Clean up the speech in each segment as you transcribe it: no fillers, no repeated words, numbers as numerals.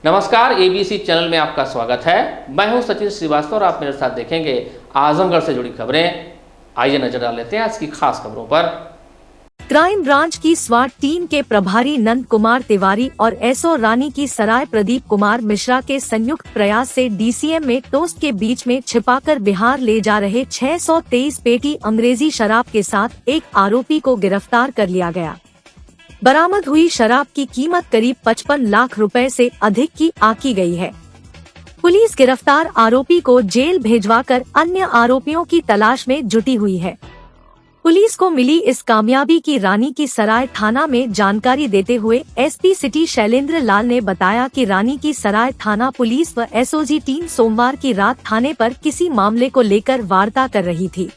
नमस्कार, ABC channel में आपका स्वागत है। मैं हूं सचिन श्रीवास्तव और आप मेरे साथ देखेंगे आजमगढ़ से जुड़ी खबरें। आइए नजर डाल लेते हैं आज की खास खबरों पर। क्राइम ब्रांच की स्वाट टीम के प्रभारी नंद कुमार तिवारी और एसओ रानी की सराय प्रदीप कुमार मिश्रा के संयुक्त प्रयास से डीसीएम में टोस्ट के बीच में छिपाकर बिहार ले जा रहे 623 पेटी अंग्रेजी शराब के साथ एक आरोपी को गिरफ्तार कर लिया गया। बरामद हुई शराब की कीमत करीब 55 लाख रुपए से अधिक की आकी गई है। पुलिस गिरफ्तार आरोपी को जेल भेजवाकर अन्य आरोपियों की तलाश में जुटी हुई है। पुलिस को मिली इस कामयाबी की रानी की सराय थाना में जानकारी देते हुए एसपी सिटी शैलेंद्र लाल ने बताया कि रानी की सराय थाना पुलिस व एसओजी टीम सोमवार की रात थाने पर किसी मामले को लेकर वार्ता कर रही थी।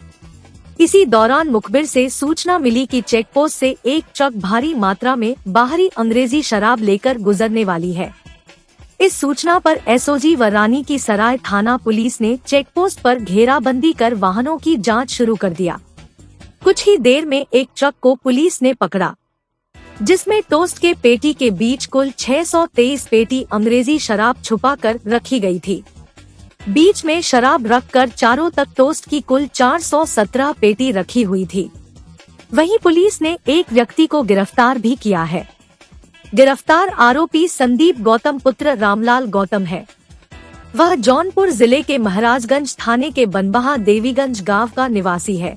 इसी दौरान मुखबिर से सूचना मिली कि चेकपोस्ट से एक ट्रक भारी मात्रा में बाहरी अंग्रेजी शराब लेकर गुजरने वाली है। इस सूचना पर एसओजी व रानी की सराय थाना पुलिस ने चेकपोस्ट पर घेराबंदी कर वाहनों की जांच शुरू कर दिया। कुछ ही देर में एक ट्रक को पुलिस ने पकड़ा, जिसमें टोस्ट के पेटी के बीच कुल 623 पेटी अंग्रेजी शराब छुपा कर रखी गई थी। बीच में शराब रखकर चारों तक टोस्ट की कुल 417 पेटी रखी हुई थी। वहीं पुलिस ने एक व्यक्ति को गिरफ्तार भी किया है। गिरफ्तार आरोपी संदीप गौतम पुत्र रामलाल गौतम है। वह जौनपुर जिले के महाराजगंज थाने के बनबहा देवीगंज गांव का निवासी है।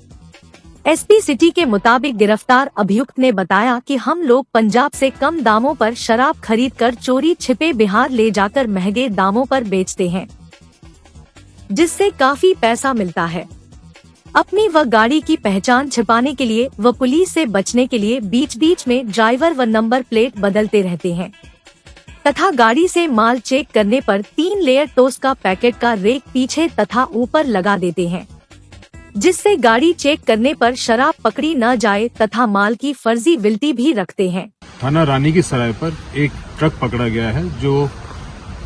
एसपी सिटी के मुताबिक गिरफ्तार अभियुक्त ने बताया कि हम लोग पंजाब से कम दामों पर शराब खरीदकर चोरी छिपे बिहार ले जाकर महंगे दामों पर बेचते हैं, जिससे काफी पैसा मिलता है। अपनी व गाड़ी की पहचान छिपाने के लिए व पुलिस से बचने के लिए बीच बीच में ड्राइवर व नंबर प्लेट बदलते रहते हैं तथा गाड़ी से माल चेक करने पर 3 लेयर टोस्ट का पैकेट का रेक पीछे तथा ऊपर लगा देते हैं, जिससे गाड़ी चेक करने पर शराब पकड़ी न जाए तथा माल की फर्जी विल्टी भी रखते हैं। थाना रानी की सराय पर एक ट्रक पकड़ा गया है जो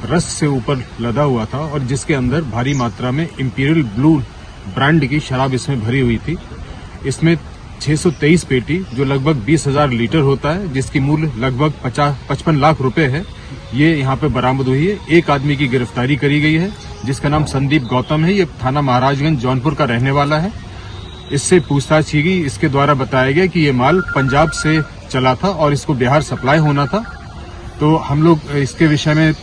रस से ऊपर लदा हुआ था और जिसके अंदर भारी मात्रा में इंपीरियल ब्लू ब्रांड की शराब इसमें भरी हुई थी। इसमें 623 पेटी जो लगभग 20,000 लीटर होता है, जिसकी मूल्य लगभग 55 लाख रुपए है, ये यहाँ पे बरामद हुई है। एक आदमी की गिरफ्तारी करी गई है जिसका नाम संदीप गौतम है। ये थाना महाराजगंज जौनपुर का रहने वाला है। इससे पूछताछ की गई। इसके द्वारा बताया गया कि ये माल पंजाब से चला था और इसको बिहार सप्लाई होना था। तो हम लोग इसके विषय में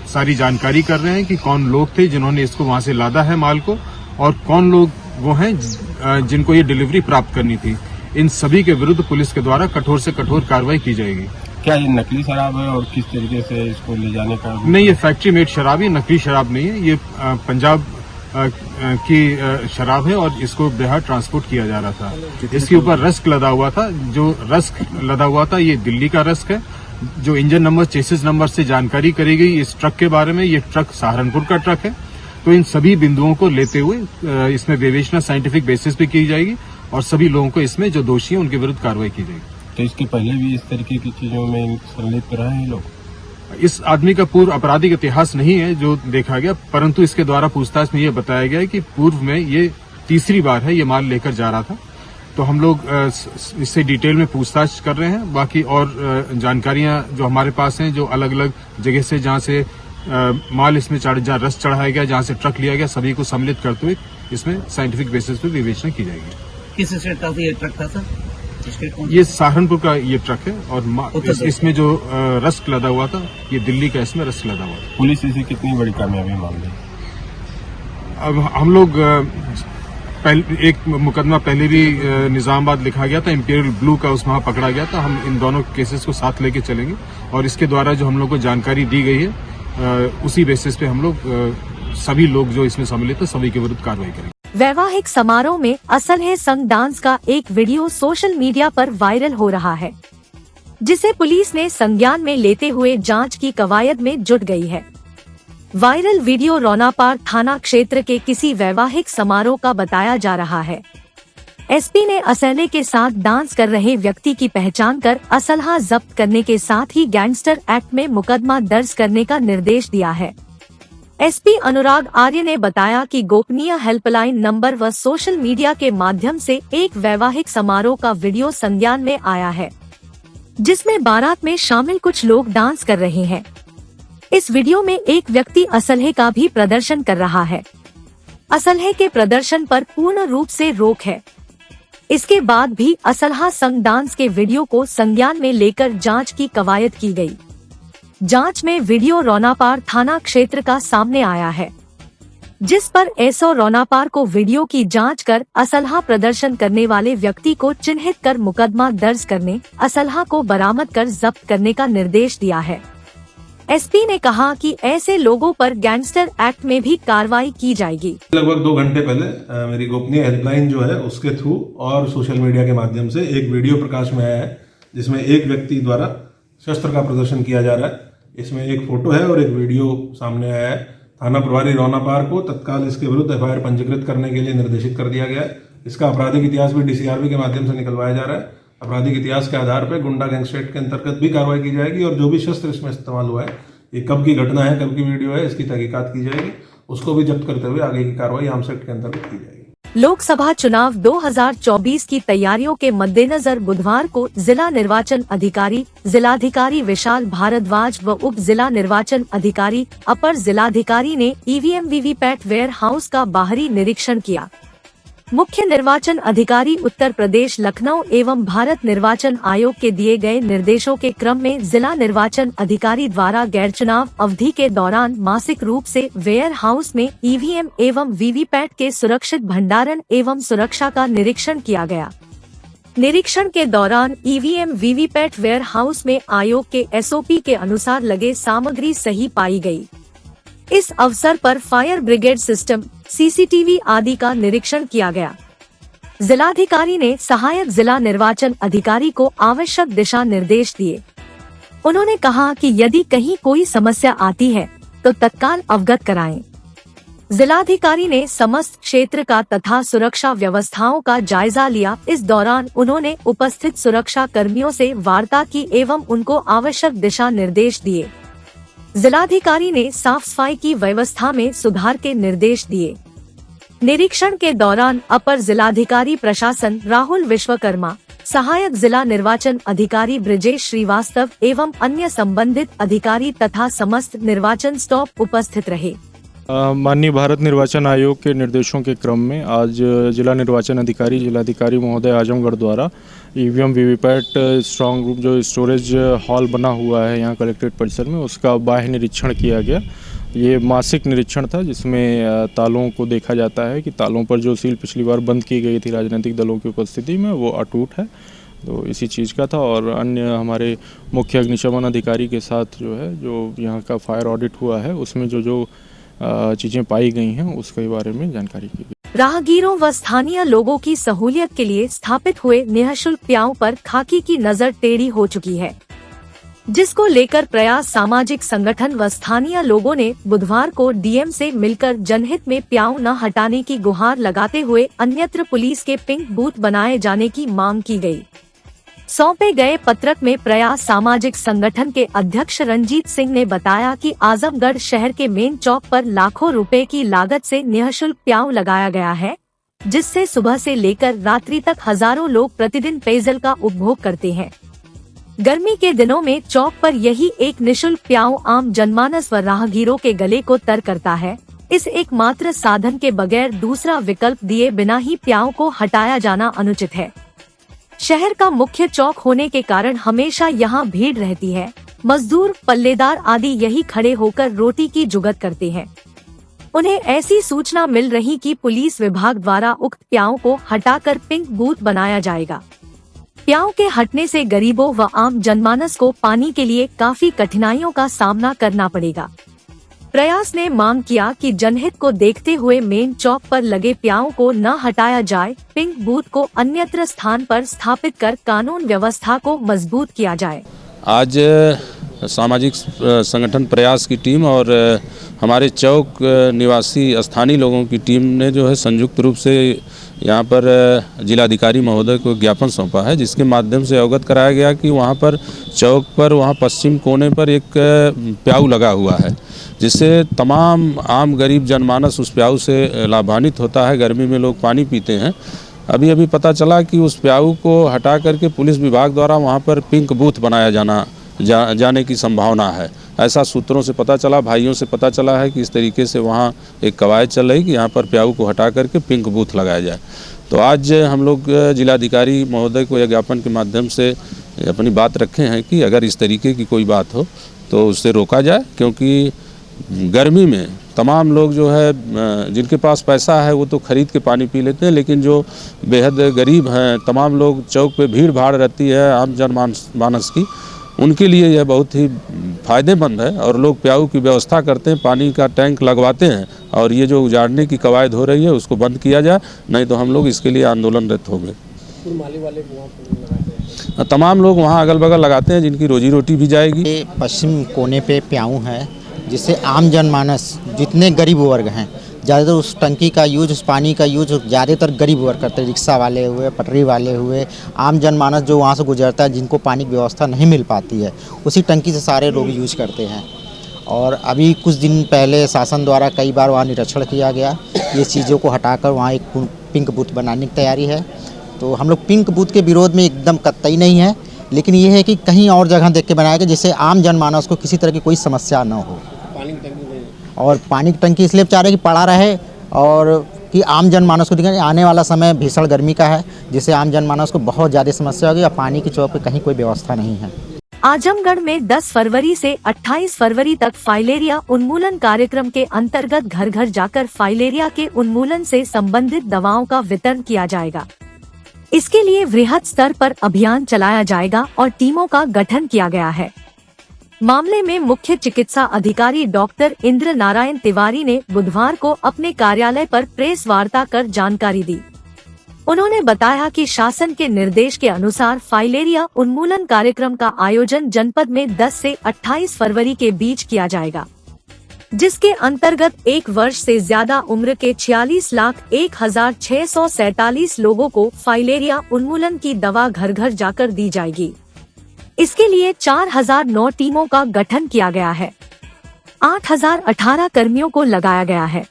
सारी जानकारी कर रहे हैं कि कौन लोग थे जिन्होंने इसको वहां से लादा है माल को, और कौन लोग वो हैं जिनको ये डिलीवरी प्राप्त करनी थी। इन सभी के विरुद्ध पुलिस के द्वारा कठोर से कठोर कार्रवाई की जाएगी। क्या ये नकली शराब है और किस तरीके से इसको ले जाने का? नहीं, ये फैक्ट्री मेड शराब है, नकली शराब नहीं है। ये पंजाब की शराब है और इसको बिहार ट्रांसपोर्ट किया जा रहा था। इसके ऊपर रस्क लदा हुआ था। जो रस्क लदा हुआ था ये दिल्ली का रस्क है। जो इंजन नंबर, चेसिस नंबर से जानकारी करी गई इस ट्रक के बारे में, ये ट्रक सहारनपुर का ट्रक है। तो इन सभी बिंदुओं को लेते हुए इसमें विवेचना साइंटिफिक बेसिस पे की जाएगी और सभी लोगों को इसमें जो दोषी हैं उनके विरुद्ध कार्रवाई की जाएगी। तो इसके पहले भी इस तरीके की चीजों में संलिप्त रहे हैं लोग? इस आदमी का पूर्व आपराधिक इतिहास नहीं है जो देखा गया, परंतु इसके द्वारा पूछताछ में ये बताया गया है कि पूर्व में ये तीसरी बार है ये माल लेकर जा रहा था। तो हम लोग इससे डिटेल में पूछताछ कर रहे हैं। बाकी और जानकारियां जो हमारे पास हैं, जो अलग अलग जगह से जहां से माल इसमें जहां रस चढ़ाया गया, जहां से ट्रक लिया गया, सभी को सम्मिलित करते हुए इसमें साइंटिफिक बेसिस पे विवेचना की जाएगी। किस स्टेट का ये ट्रक था सर? ये सहारनपुर का ये ट्रक है और इसमें जो रस्क लदा हुआ था ये दिल्ली का इसमें रस्क लदा हुआ था। पुलिस इसे कितनी बड़ी कामयाबी मान रही? अब हम लोग एक मुकदमा पहले भी निजामाबाद लिखा गया था, इंपीरियल ब्लू का, उसमें पकड़ा गया था। हम इन दोनों केसेस को साथ लेके चलेंगे और इसके द्वारा जो हम लोग को जानकारी दी गई है उसी बेसिस पे हम लोग सभी लोग जो इसमें सम्मिलित है सभी के विरुद्ध कार्रवाई करेंगे। वैवाहिक समारोह में असल है संग डांस का एक वीडियो सोशल मीडिया पर वायरल हो रहा है, जिसे पुलिस ने संज्ञान में लेते हुए जांच की कवायद में जुट गई है। वायरल वीडियो रौनापार थाना क्षेत्र के किसी वैवाहिक समारोह का बताया जा रहा है। एसपी ने असले के साथ डांस कर रहे व्यक्ति की पहचान कर असलहा जब्त करने के साथ ही गैंगस्टर एक्ट में मुकदमा दर्ज करने का निर्देश दिया है। एसपी अनुराग आर्य ने बताया कि गोपनीय हेल्पलाइन नंबर व सोशल मीडिया के माध्यम से एक वैवाहिक समारोह का वीडियो संज्ञान में आया है, जिसमें बारात में शामिल कुछ लोग डांस कर रहे हैं। इस वीडियो में एक व्यक्ति असलहे का भी प्रदर्शन कर रहा है। असलहे के प्रदर्शन पर पूर्ण रूप से रोक है। इसके बाद भी असलहा संग डांस के वीडियो को संज्ञान में लेकर जांच की कवायद की गई। जांच में वीडियो रौनापार थाना क्षेत्र का सामने आया है, जिस पर एसओ रौनापार को वीडियो की जांच कर असलहा प्रदर्शन करने वाले व्यक्ति को चिन्हित कर मुकदमा दर्ज करने, असलहा को बरामद कर जब्त करने का निर्देश दिया है। एसपी ने कहा कि ऐसे लोगों पर गैंगस्टर एक्ट में भी कार्रवाई की जाएगी। लगभग 2 घंटे पहले मेरी गोपनीय हेल्पलाइन जो है उसके थ्रू और सोशल मीडिया के माध्यम से एक वीडियो प्रकाश में आया है, जिसमें एक व्यक्ति द्वारा शस्त्र का प्रदर्शन किया जा रहा है। इसमें एक फोटो है और एक वीडियो सामने आया है। थाना प्रभारी रौनापार को तत्काल इसके विरुद्ध एफआईआर पंजीकृत करने के लिए निर्देशित कर दिया गया है। इसका आपराधिक इतिहास भी डीसीआरबी के माध्यम से निकलवाया जा रहा है। आपराधिक इतिहास के आधार पर गुंडा गैंगस्टर एक्ट के अंतर्गत भी कार्रवाई की जाएगी और जो भी शस्त्र इसमें इस्तेमाल हुआ है, ये कब की घटना है, कब की वीडियो है, इसकी तहकीकात की जाएगी। उसको भी जब्त करते हुए आगे की कार्रवाई आर्म्स एक्ट के अंतर्गत की जाएगी। लोकसभा चुनाव 2024 की तैयारियों के मद्देनजर बुधवार को जिला निर्वाचन अधिकारी, जिलाधिकारी विशाल भारद्वाज व उप जिला निर्वाचन अधिकारी, अपर जिलाधिकारी ने ईवीएम वीवीपैट वेयर हाउस का बाहरी निरीक्षण किया। मुख्य निर्वाचन अधिकारी उत्तर प्रदेश लखनऊ एवं भारत निर्वाचन आयोग के दिए गए निर्देशों के क्रम में जिला निर्वाचन अधिकारी द्वारा गैरचुनाव अवधि के दौरान मासिक रूप से वेयर हाउस में ईवीएम एवं वीवीपैट के सुरक्षित भंडारण एवं सुरक्षा का निरीक्षण किया गया। निरीक्षण के दौरान ईवीएम वीवीपैट वेयर हाउस में आयोग के एसओपी के अनुसार लगे सामग्री सही पाई गई। इस अवसर पर फायर ब्रिगेड सिस्टम, सीसीटीवी आदि का निरीक्षण किया गया। जिलाधिकारी ने सहायक जिला निर्वाचन अधिकारी को आवश्यक दिशा निर्देश दिए। उन्होंने कहा कि यदि कहीं कोई समस्या आती है तो तत्काल अवगत कराएं। जिलाधिकारी ने समस्त क्षेत्र का तथा सुरक्षा व्यवस्थाओं का जायजा लिया। इस दौरान उन्होंने उपस्थित सुरक्षा कर्मियों से वार्ता की एवं उनको आवश्यक दिशा निर्देश दिए। जिलाधिकारी ने साफ सफाई की व्यवस्था में सुधार के निर्देश दिए। निरीक्षण के दौरान अपर जिलाधिकारी प्रशासन राहुल विश्वकर्मा, सहायक जिला निर्वाचन अधिकारी ब्रिजेश श्रीवास्तव एवं अन्य संबंधित अधिकारी तथा समस्त निर्वाचन स्टाफ उपस्थित रहे। माननीय भारत निर्वाचन आयोग के निर्देशों के क्रम में आज जिला निर्वाचन अधिकारी, जिलाधिकारी महोदय आजमगढ़ द्वारा ईवीएम वीवीपैट स्ट्रांग रूम जो स्टोरेज हॉल बना हुआ है यहाँ कलेक्ट्रेट परिसर में, उसका बाह्य निरीक्षण किया गया। ये मासिक निरीक्षण था जिसमें तालों को देखा जाता है कि तालों पर जो सील पिछली बार बंद की गई थी राजनीतिक दलों की उपस्थिति में, वो अटूट है। तो इसी चीज़ का था और अन्य हमारे मुख्य अग्निशमन अधिकारी के साथ जो है, जो यहाँ का फायर ऑडिट हुआ है, उसमें जो चीजें पाई गई हैं उसके बारे में जानकारी की गई। राहगीरों व स्थानीय लोगों की सहूलियत के लिए स्थापित हुए निःशुल्क प्याऊ पर खाकी की नजर टेढ़ी हो चुकी है, जिसको लेकर प्रयास सामाजिक संगठन व स्थानीय लोगों ने बुधवार को डीएम से मिलकर जनहित में प्याऊ न हटाने की गुहार लगाते हुए अन्यत्र पुलिस के पिंक बूथ बनाए जाने की मांग की गई। सौंपे गए पत्रक में प्रयास सामाजिक संगठन के अध्यक्ष रंजीत सिंह ने बताया कि आजमगढ़ शहर के मेन चौक पर लाखों रुपए की लागत से निःशुल्क प्याऊ लगाया गया है, जिससे सुबह से लेकर रात्रि तक हजारों लोग प्रतिदिन पेयजल का उपभोग करते हैं। गर्मी के दिनों में चौक पर यही एक निःशुल्क प्याऊ आम जनमानस व राहगीरों के गले को तर करता है। इस एकमात्र साधन के बगैर दूसरा विकल्प दिए बिना ही प्याऊ को हटाया जाना अनुचित है। शहर का मुख्य चौक होने के कारण हमेशा यहाँ भीड़ रहती है। मजदूर, पल्लेदार आदि यही खड़े होकर रोटी की जुगत करते हैं। उन्हें ऐसी सूचना मिल रही कि पुलिस विभाग द्वारा उक्त प्याऊ को हटाकर पिंक बूथ बनाया जाएगा। प्याऊ के हटने से गरीबों व आम जनमानस को पानी के लिए काफी कठिनाइयों का सामना करना पड़ेगा। प्रयास ने मांग किया कि जनहित को देखते हुए मेन चौक पर लगे प्याऊ को न हटाया जाए, पिंक बूथ को अन्यत्र स्थान पर स्थापित कर कानून व्यवस्था को मजबूत किया जाए। आज सामाजिक संगठन प्रयास की टीम और हमारे चौक निवासी स्थानीय लोगों की टीम ने जो है संयुक्त रूप से यहाँ पर जिलाधिकारी महोदय को ज्ञापन सौंपा है, जिसके माध्यम से अवगत कराया गया कि वहाँ पर चौक पर वहाँ पश्चिम कोने पर एक प्याऊ लगा हुआ है, जिससे तमाम आम गरीब जनमानस उस प्याऊ से लाभान्वित होता है। गर्मी में लोग पानी पीते हैं। अभी पता चला कि उस प्याऊ को हटा करके पुलिस विभाग द्वारा वहाँ पर पिंक बूथ बनाया जाने की संभावना है, ऐसा सूत्रों से पता चला, भाइयों से पता चला है कि इस तरीके से वहाँ एक कवायद चल रही कि यहाँ पर प्याऊ को हटा करके पिंक बूथ लगाया जाए। तो आज हम लोग जिलाधिकारी महोदय को यह ज्ञापन के माध्यम से अपनी बात रखे हैं कि अगर इस तरीके की कोई बात हो तो उससे रोका जाए, क्योंकि गर्मी में तमाम लोग जो है जिनके पास पैसा है वो तो ख़रीद के पानी पी लेते हैं, लेकिन जो बेहद गरीब हैं, तमाम लोग, चौक पे भीड़ भाड़ रहती है आम जनमानस की, उनके लिए यह बहुत ही फ़ायदेमंद है। और लोग प्याऊ की व्यवस्था करते हैं, पानी का टैंक लगवाते हैं, और ये जो उजाड़ने की कवायद हो रही है उसको बंद किया जाए, नहीं तो हम लोग इसके लिए आंदोलनरत होंगे। तमाम लोग वहाँ अगल बगल लगाते हैं जिनकी रोजी रोटी भी जाएगी। पश्चिम कोने पे प्याऊ है, जिससे आम जनमानस जितने गरीब वर्ग हैं ज़्यादातर उस टंकी का यूज, उस पानी का यूज ज़्यादातर गरीब वर्ग करते हैं। रिक्शा वाले हुए, पटरी वाले हुए, आम जनमानस जो वहाँ से गुजरता है, जिनको पानी की व्यवस्था नहीं मिल पाती है, उसी टंकी से सारे लोग यूज करते हैं। और अभी कुछ दिन पहले शासन द्वारा कई बार वहाँ निरीक्षण किया गया, ये चीज़ों को हटाकर वहाँ एक पिंक बूथ बनाने की तैयारी है। तो हम लोग पिंक बूथ के विरोध में एकदम कतई नहीं है, लेकिन ये है कि कहीं और जगह देख के बनाया गया जिससे आम जनमानस को किसी तरह की कोई समस्या न हो। और पानी की टंकी इसलिए चाह रहे कि पड़ा रहे, और कि आम जनमानस को दिखाएं। आने वाला समय भीषण गर्मी का है, जिससे आम जनमानस को बहुत ज़्यादा समस्या होगी, और पानी की चौक पे कहीं कोई व्यवस्था नहीं है। आजमगढ़ में 10 फरवरी से 28 फरवरी तक फाइलेरिया उन्मूलन कार्यक्रम के अंतर्गत घर घर जाकर फाइलेरिया के उन्मूलन से संबंधित दवाओं का वितरण किया जाएगा। इसके लिए वृहद स्तर पर अभियान चलाया जाएगा और टीमों का गठन किया गया है। मामले में मुख्य चिकित्सा अधिकारी डॉक्टर इंद्र नारायण तिवारी ने बुधवार को अपने कार्यालय पर प्रेस वार्ता कर जानकारी दी। उन्होंने बताया कि शासन के निर्देश के अनुसार फाइलेरिया उन्मूलन कार्यक्रम का आयोजन जनपद में 10 से 28 फरवरी के बीच किया जाएगा, जिसके अंतर्गत 1 वर्ष से ज्यादा उम्र के 46,01,647 लोगों को फाइलेरिया उन्मूलन की दवा घर घर जाकर दी जाएगी। इसके लिए 4009 टीमों का गठन किया गया है। 8018 कर्मियों को लगाया गया है।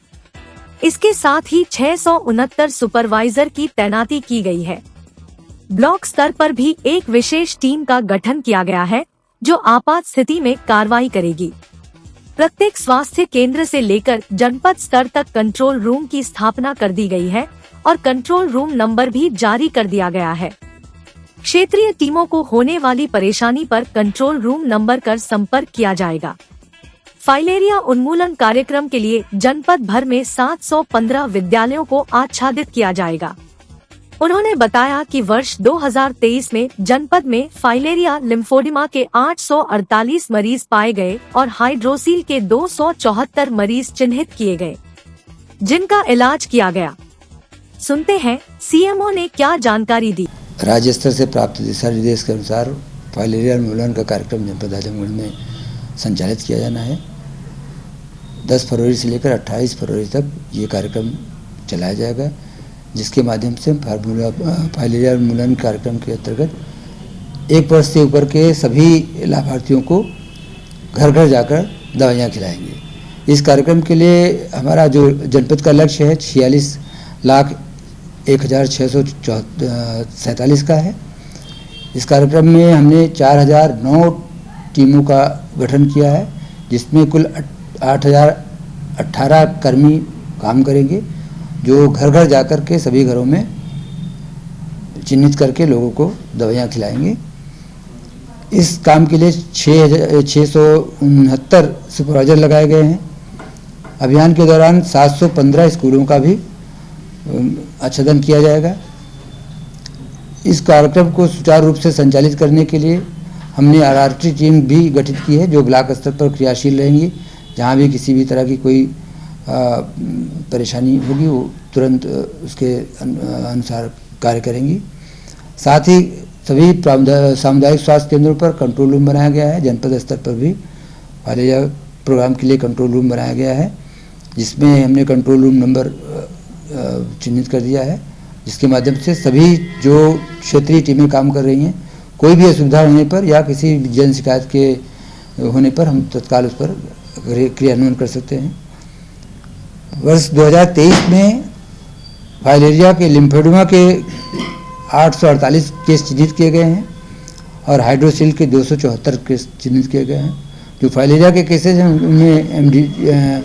इसके साथ ही 669 सुपरवाइजर की तैनाती की गई है। ब्लॉक स्तर पर भी एक विशेष टीम का गठन किया गया है, जो आपात स्थिति में कार्रवाई करेगी। प्रत्येक स्वास्थ्य केंद्र से लेकर जनपद स्तर तक कंट्रोल रूम की स्थापना कर दी गई है और कंट्रोल रूम नंबर भी जारी कर दिया गया है। क्षेत्रीय टीमों को होने वाली परेशानी पर कंट्रोल रूम नंबर कर संपर्क किया जाएगा। फाइलेरिया उन्मूलन कार्यक्रम के लिए जनपद भर में 715 विद्यालयों को आच्छादित किया जाएगा। उन्होंने बताया कि वर्ष 2023 में जनपद में फाइलेरिया लिम्फोडिमा के 848 मरीज पाए गए और हाइड्रोसील के 274 मरीज चिन्हित किए गए, जिनका इलाज किया गया। सुनते हैं सीएमओ ने क्या जानकारी दी। राज्य स्तर से प्राप्त दिशा निर्देश के अनुसार फाइलेरिया उन्मूलन का कार्यक्रम जनपद आजमगढ़ में संचालित किया जाना है। 10 फरवरी से लेकर 28 फरवरी तक ये कार्यक्रम चलाया जाएगा, जिसके माध्यम से फाइलेरिया उन्मूलन कार्यक्रम के अंतर्गत 1 वर्ष से ऊपर के सभी लाभार्थियों को घर घर जाकर दवाइयाँ खिलाएंगे। इस कार्यक्रम के लिए हमारा जो जनपद का लक्ष्य है 46,01,647 का है। इस कार्यक्रम में हमने 4009 टीमों का गठन किया है, जिसमें कुल 8018 कर्मी काम करेंगे, जो घर घर जाकर के सभी घरों में चिन्हित करके लोगों को दवाइयाँ खिलाएंगे। इस काम के लिए 669 सुपरवाइजर लगाए गए हैं। अभियान के दौरान 715 स्कूलों का भी आच्छादन किया जाएगा। इस कार्यक्रम को सुचारू रूप से संचालित करने के लिए हमने आरआरटी टीम भी गठित की है, जो ब्लॉक स्तर पर क्रियाशील रहेंगी। जहाँ भी किसी भी तरह की कोई परेशानी होगी वो तुरंत उसके अनुसार कार्य करेंगी। साथ ही सभी सामुदायिक स्वास्थ्य केंद्रों पर कंट्रोल रूम बनाया गया है। जनपद स्तर पर भी फाइलेरिया प्रोग्राम के लिए कंट्रोल रूम बनाया गया है, जिसमें हमने कंट्रोल रूम नंबर चिन्हित कर दिया है, जिसके माध्यम से सभी जो क्षेत्रीय टीमें काम कर रही हैं, कोई भी असुविधा होने पर या किसी जन शिकायत के होने पर हम तत्काल उस पर क्रियान्वयन कर सकते हैं। वर्ष 2023 में फाइलेरिया के लिम्फोडिमा के 848 केस चिन्हित किए गए हैं और हाइड्रोसील के 274 केस चिन्हित किए गए हैं। जो फाइलेरिया के केसेज हैं उनमें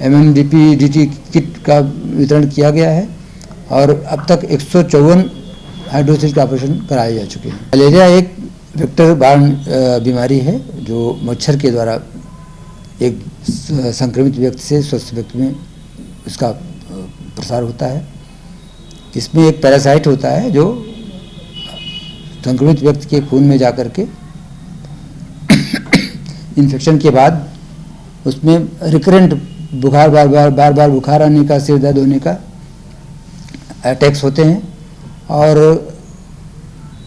MMDP-DT किट का वितरण किया गया है और अब तक 154 हाइड्रोसील का ऑपरेशन कराए जा चुके हैं। फाइलेरिया एक वेक्टर बार्न बीमारी है जो मच्छर के द्वारा एक संक्रमित व्यक्ति से स्वस्थ व्यक्ति में उसका प्रसार होता है। इसमें एक पैरासाइट होता है जो संक्रमित व्यक्ति के खून में जाकर के इन्फेक्शन के बाद उसमें रिकरेंट बुखार बार बार बुखार आने का, सिर दर्द होने का अटैक्स होते हैं और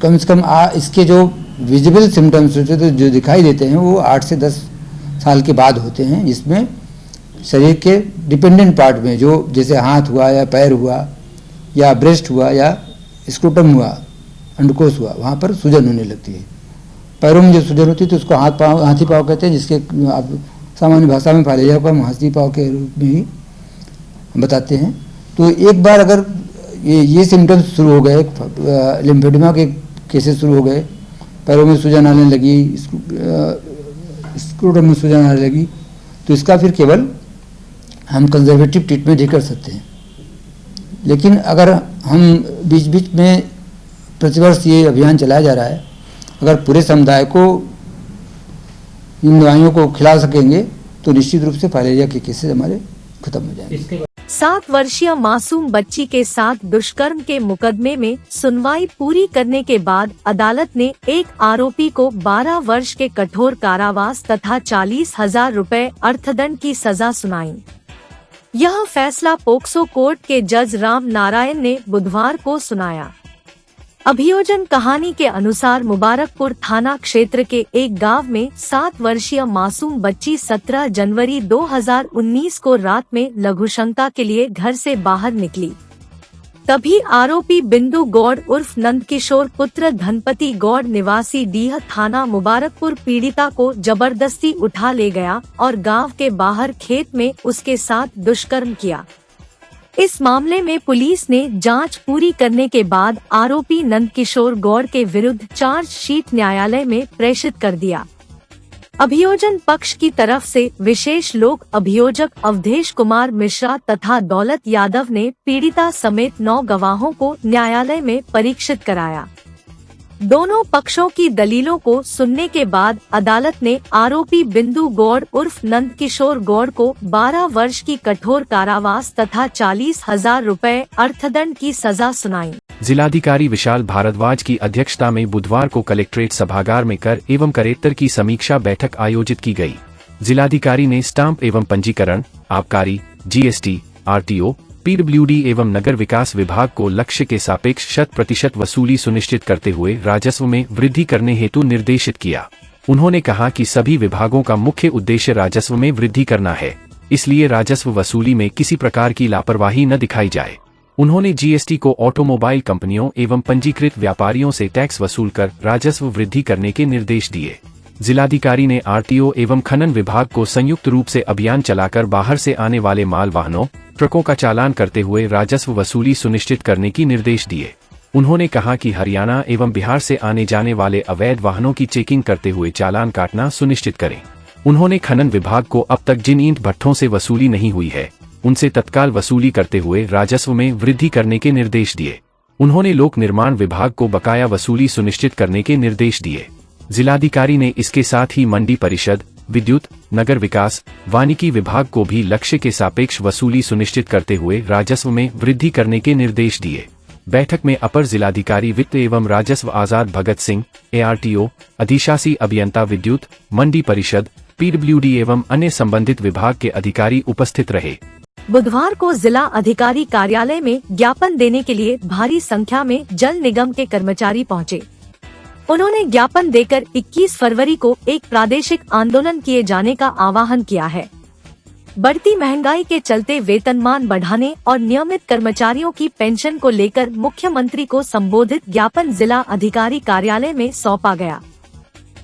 कम से कम इसके जो विजिबल सिम्टम्स होते हैं, जो दिखाई देते हैं, वो 8 से 10 साल के बाद होते हैं, जिसमें शरीर के डिपेंडेंट पार्ट में जो जैसे हाथ हुआ या पैर हुआ या ब्रेस्ट हुआ या स्क्रोटम हुआ, अंडकोश हुआ, वहाँ पर सूजन होने लगती है। पैरों में जो सूजन होती है तो उसको हाथी पाँव कहते हैं, जिसके आप सामान्य भाषा में फाइलेरिया को हम हाथी पाँव के रूप में ही बताते हैं। तो एक बार अगर ये सिम्टम्स शुरू हो गए, लिम्फेडिमा के केसेस शुरू हो गए, पैरों में सूजन आने लगी, स्क्रोटम में सूजन आने लगी, तो इसका फिर केवल हम कंजर्वेटिव ट्रीटमेंट ही कर सकते हैं। लेकिन अगर हम बीच बीच में प्रतिवर्ष ये अभियान चलाया जा रहा है, अगर पूरे समुदाय को इन दवाइयों को खिला सकेंगे तो निश्चित रूप से फाइलेरिया के केसेस हमारे खत्म हो जाएंगे। 7 वर्षीय मासूम बच्ची के साथ दुष्कर्म के मुकदमे में सुनवाई पूरी करने के बाद अदालत ने एक आरोपी को 12 वर्ष के कठोर कारावास तथा 40,000 रुपए अर्थदंड की सजा सुनाई। यह फैसला पोक्सो कोर्ट के जज राम नारायण ने बुधवार को सुनाया। अभियोजन कहानी के अनुसार मुबारकपुर थाना क्षेत्र के एक गांव में 7 वर्षीय मासूम बच्ची 17 जनवरी 2019 को रात में लघुशंका के लिए घर से बाहर निकली। तभी आरोपी बिंदु गौड़ उर्फ नंदकिशोर पुत्र धनपति गौड़ निवासी डीह थाना मुबारकपुर पीड़िता को जबरदस्ती उठा ले गया और गांव के बाहर खेत में उसके साथ दुष्कर्म किया। इस मामले में पुलिस ने जांच पूरी करने के बाद आरोपी नंदकिशोर गौड़ के विरुद्ध चार्जशीट न्यायालय में प्रेषित कर दिया। अभियोजन पक्ष की तरफ से विशेष लोक अभियोजक अवधेश कुमार मिश्रा तथा दौलत यादव ने पीड़िता समेत 9 गवाहों को न्यायालय में परीक्षित कराया। दोनों पक्षों की दलीलों को सुनने के बाद अदालत ने आरोपी बिंदु गौड़ उर्फ नंदकिशोर गौड़ को 12 वर्ष की कठोर कारावास तथा 40,000 रुपए अर्थदंड की सजा सुनाई। जिलाधिकारी विशाल भारद्वाज की अध्यक्षता में बुधवार को कलेक्ट्रेट सभागार में कर एवं करेत्तर की समीक्षा बैठक आयोजित की गई। जिलाधिकारी ने स्टाम्प एवं पंजीकरण, आबकारी, GST, RTO, PWD एवं नगर विकास विभाग को लक्ष्य के सापेक्ष 100% वसूली सुनिश्चित करते हुए राजस्व में वृद्धि करने हेतु निर्देशित किया। उन्होंने कहा कि सभी विभागों का मुख्य उद्देश्य राजस्व में वृद्धि करना है, इसलिए राजस्व वसूली में किसी प्रकार की लापरवाही न दिखाई जाए। उन्होंने GST को ऑटोमोबाइल कंपनियों एवं पंजीकृत व्यापारियों से टैक्स वसूल कर राजस्व वृद्धि करने के निर्देश दिए। जिलाधिकारी ने RTO एवं खनन विभाग को संयुक्त रूप से अभियान चलाकर बाहर से आने वाले माल वाहनों, ट्रकों का चालान करते हुए राजस्व वसूली सुनिश्चित करने की निर्देश दिए। उन्होंने कहा कि हरियाणा एवं बिहार से आने जाने वाले अवैध वाहनों की चेकिंग करते हुए चालान काटना सुनिश्चित करें। उन्होंने खनन विभाग को अब तक जिन ईंट भट्ठों से वसूली नहीं हुई है, उनसे तत्काल वसूली करते हुए राजस्व में वृद्धि करने के निर्देश दिए। उन्होंने लोक निर्माण विभाग को बकाया वसूली सुनिश्चित करने के निर्देश दिए। जिलाधिकारी ने इसके साथ ही मंडी परिषद, विद्युत, नगर विकास, वानिकी विभाग को भी लक्ष्य के सापेक्ष वसूली सुनिश्चित करते हुए राजस्व में वृद्धि करने के निर्देश दिए। बैठक में अपर जिलाधिकारी वित्त एवं राजस्व आजाद भगत सिंह, ARTO, अधिशासी अभियंता विद्युत, मंडी परिषद, PWD एवं अन्य संबंधित विभाग के अधिकारी उपस्थित रहे। बुधवार को जिला अधिकारी कार्यालय में ज्ञापन देने के लिए भारी संख्या में जल निगम के कर्मचारी पहुंचे। उन्होंने ज्ञापन देकर 21 फरवरी को एक प्रादेशिक आंदोलन किए जाने का आह्वान किया है। बढ़ती महंगाई के चलते वेतनमान बढ़ाने और नियमित कर्मचारियों की पेंशन को लेकर मुख्यमंत्री को संबोधित ज्ञापन जिला अधिकारी कार्यालय में सौंपा गया।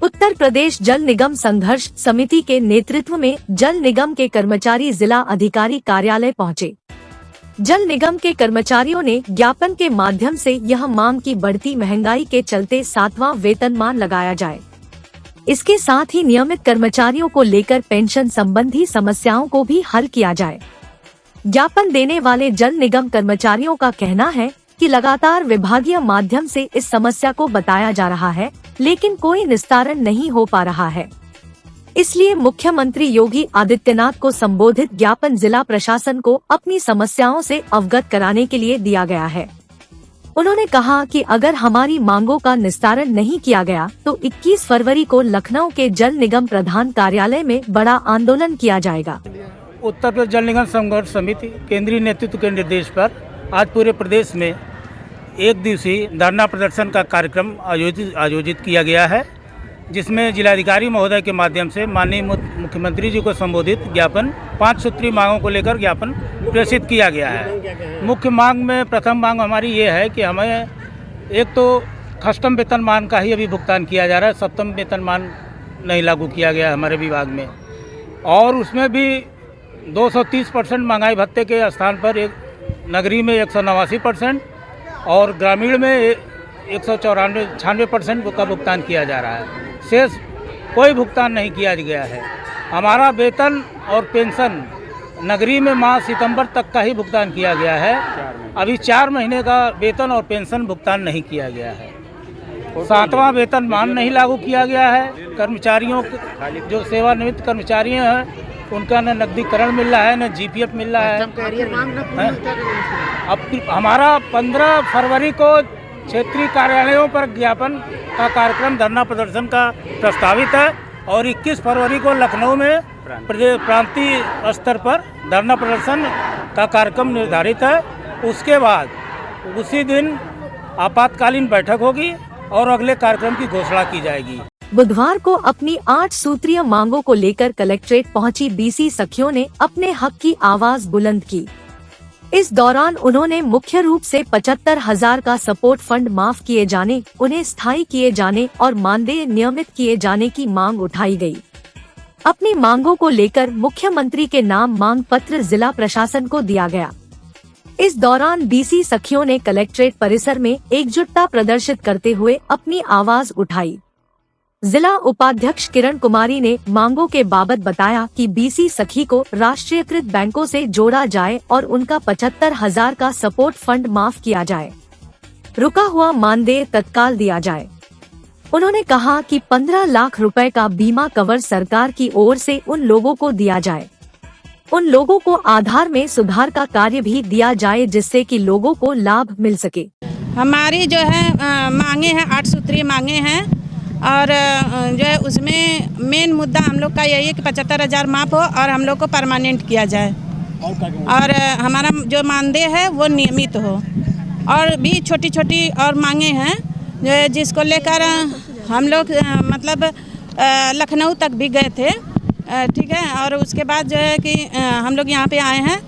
उत्तर प्रदेश जल निगम संघर्ष समिति के नेतृत्व में जल निगम के कर्मचारी जिला अधिकारी कार्यालय पहुंचे। जल निगम के कर्मचारियों ने ज्ञापन के माध्यम से यह मांग की बढ़ती महंगाई के चलते 7वां वेतनमान लगाया जाए। इसके साथ ही नियमित कर्मचारियों को लेकर पेंशन संबंधी समस्याओं को भी हल किया जाए। ज्ञापन देने वाले जल निगम कर्मचारियों का कहना है कि लगातार विभागीय माध्यम से इस समस्या को बताया जा रहा है, लेकिन कोई निस्तारण नहीं हो पा रहा है। इसलिए मुख्यमंत्री योगी आदित्यनाथ को संबोधित ज्ञापन जिला प्रशासन को अपनी समस्याओं से अवगत कराने के लिए दिया गया है। उन्होंने कहा कि अगर हमारी मांगों का निस्तारण नहीं किया गया तो 21 फरवरी को लखनऊ के जल निगम प्रधान कार्यालय में बड़ा आंदोलन किया जाएगा। उत्तर प्रदेश जल निगम संघर्ष समिति केंद्रीय नेतृत्व के निर्देश पर आज पूरे प्रदेश में एक दिवसीय धरना प्रदर्शन का कार्यक्रम आयोजित किया गया है, जिसमें जिलाधिकारी महोदय के माध्यम से माननीय मुख्यमंत्री जी को संबोधित ज्ञापन 5 सूत्रीय मांगों को लेकर ज्ञापन प्रेषित किया गया है। मुख्य मांग में प्रथम मांग हमारी ये है कि हमें एक तो अष्टम वेतनमान का ही अभी भुगतान किया जा रहा है, सप्तम वेतनमान नहीं लागू किया गया है हमारे विभाग में, और उसमें भी 230% महंगाई भत्ते के स्थान पर एक नगरीय में 189% और ग्रामीण में 196% का भुगतान किया जा रहा है। शेष कोई भुगतान नहीं किया गया है। हमारा वेतन और पेंशन नगरीय में माह सितंबर तक का ही भुगतान किया गया है, अभी 4 महीने का वेतन और पेंशन भुगतान नहीं किया गया है। 7वां वेतनमान नहीं लागू किया गया है। कर्मचारियों जो सेवानिवृत्त कर्मचारी हैं उनका न नकदीकरण मिल रहा है, न जीपीएफ मिल रहा है। अब हमारा 15 फरवरी को क्षेत्रीय कार्यालयों पर ज्ञापन का कार्यक्रम धरना प्रदर्शन का प्रस्तावित है और 21 फरवरी को लखनऊ में प्रांतीय स्तर पर धरना प्रदर्शन का कार्यक्रम निर्धारित है। उसके बाद उसी दिन आपातकालीन बैठक होगी और अगले कार्यक्रम की घोषणा की जाएगी। बुधवार को अपनी 8 सूत्रीय मांगों को लेकर कलेक्ट्रेट पहुंची बीसी सखियों ने अपने हक की आवाज बुलंद की। इस दौरान उन्होंने मुख्य रूप से 75,000 का सपोर्ट फंड माफ किए जाने, उन्हें स्थायी किए जाने और मानदेय नियमित किए जाने की मांग उठाई गई। अपनी मांगों को लेकर मुख्यमंत्री के नाम मांग पत्र जिला प्रशासन को दिया गया। इस दौरान बीसी सखियों ने कलेक्ट्रेट परिसर में एकजुटता प्रदर्शित करते हुए अपनी आवाज उठाई। जिला उपाध्यक्ष किरण कुमारी ने मांगों के बाबत बताया कि बीसी सखी को राष्ट्रीयकृत बैंकों से जोड़ा जाए और उनका 75,000 का सपोर्ट फंड माफ किया जाए। रुका हुआ मानदेय तत्काल दिया जाए। उन्होंने कहा कि 15 लाख रुपए का बीमा कवर सरकार की ओर से उन लोगों को दिया जाए। उन लोगों को आधार में सुधार का कार्य भी दिया जाए, जिससे कि लोगों को लाभ मिल सके। हमारी जो है मांगे हैं 8 सूत्रीय मांगे हैं और जो है उसमें मेन मुद्दा हम लोग का यही है कि 75,000 माफ हो और हम लोग को परमानेंट किया जाए और हमारा जो मानदेय है वो नियमित हो। और भी छोटी छोटी और मांगे हैं जो जिसको लेकर हम लोग मतलब लखनऊ तक भी गए थे, ठीक है। और उसके बाद जो है कि हम लोग यहाँ पे आए हैं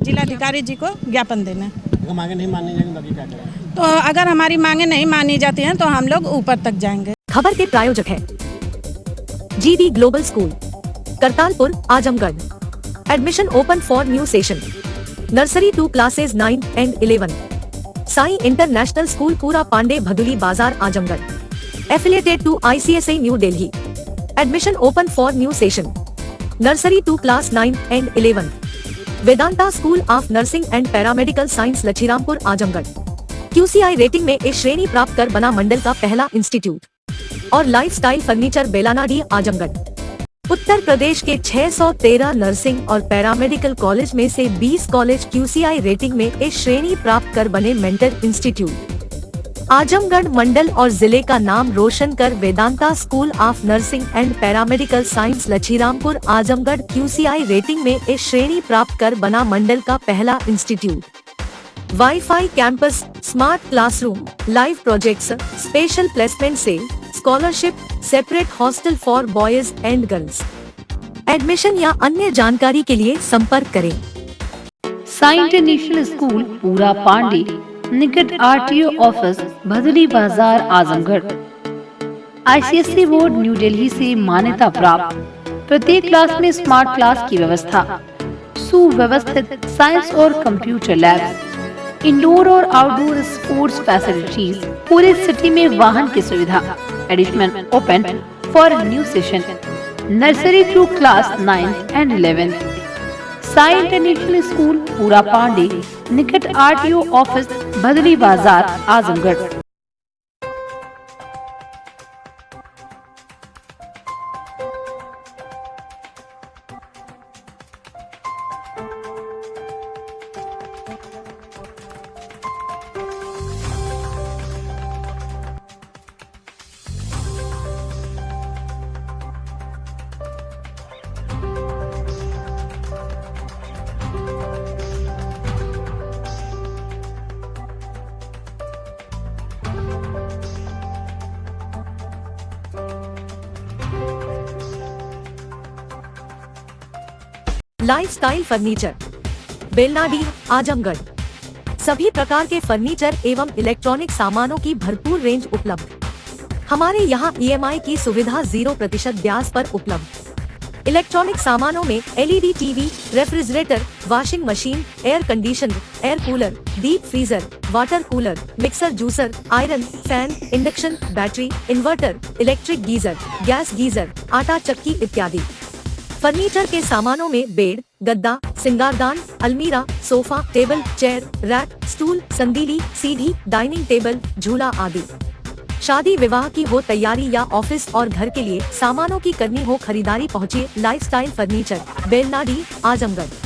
जिलाधिकारी जी को ज्ञापन देने। मांगे नहीं मानी जाएंगी, बाकी क्या करें? तो अगर हमारी मांगे नहीं मानी जाती हैं तो हम लोग ऊपर तक जाएंगे। खबर के प्रायोजक है GD global school, Kartalpur, Azamgarh. Admission open for new session. Nursery to classes 9 and 11। Sai international school, Pura Pande, Bhaduli Bazar, Azamgarh. Affiliated to ICSI new Delhi. Admission open for new session. Nursery to class 9 and 11। Vedanta school of nursing and paramedical science, Lachhirampur, Azamgarh. QCI rating में A श्रेणी प्राप्त कर बना मंडल का पहला institute. और lifestyle furniture, बेलानाडी, Azamgarh. Uttar Pradesh के 613 नर्सिंग और पैरामेडिकल कॉलेज में से 20 कॉलेज QCI रेटिंग में A श्रेणी प्राप्त कर बने मेंटर इंस्टीट्यूट। आजमगढ़ मंडल और जिले का नाम रोशन कर Vedanta school of nursing and paramedical science, Lachhirampur, Azamgarh QCI rating में A श्रेणी प्राप्त कर बना मंडल का पहला institute. Wifi campus, smart classroom, live projects, special placement cell, scholarship, separate hostel for boys and girls. Admission या अन्य जानकारी के लिए संपर्क करें। साई इंटरनेशनल स्कूल, पूरा पांडे, निकट RTO office, Bhaduli Bazar, Azamgarh. ICSE board new Delhi से मान्यता प्राप्त। प्रत्येक क्लास में स्मार्ट क्लास की व्यवस्था, सुव्यवस्थित साइंस और कंप्यूटर लैब्स, इंडोर और आउटडोर स्पोर्ट्स फैसिलिटीज, पूरे सिटी में वाहन की सुविधा। Admission open for new session. Nursery to class 9th and 11th. Sai International School, Pura Pande, निकट RTO office, Bhadli Bazar, Azamgarh. Lifestyle furniture, Belnadi, Azamgarh. सभी प्रकार के फर्नीचर एवं इलेक्ट्रॉनिक सामानों की भरपूर रेंज उपलब्ध। हमारे यहाँ EMI की सुविधा 0% ब्याज पर उपलब्ध। इलेक्ट्रॉनिक सामानों में LED TV, refrigerator, washing machine, air conditioner, air cooler, deep freezer, water cooler, mixer juicer, iron, fan, induction, battery, inverter, electric geyser, gas geyser, आटा चक्की इत्यादि। फर्नीचर के सामानों में बेड, गद्दा, सिंगारदान, अलमीरा, sofa, table, chair, rack, stool, संदीली, सीढ़ी, डाइनिंग टेबल, झूला आदि। शादी विवाह की हो तैयारी या ऑफिस और घर के लिए सामानों की करनी हो खरीदारी, पहुंचिए लाइफस्टाइल फर्नीचर, बेलनाडी, आजमगढ़।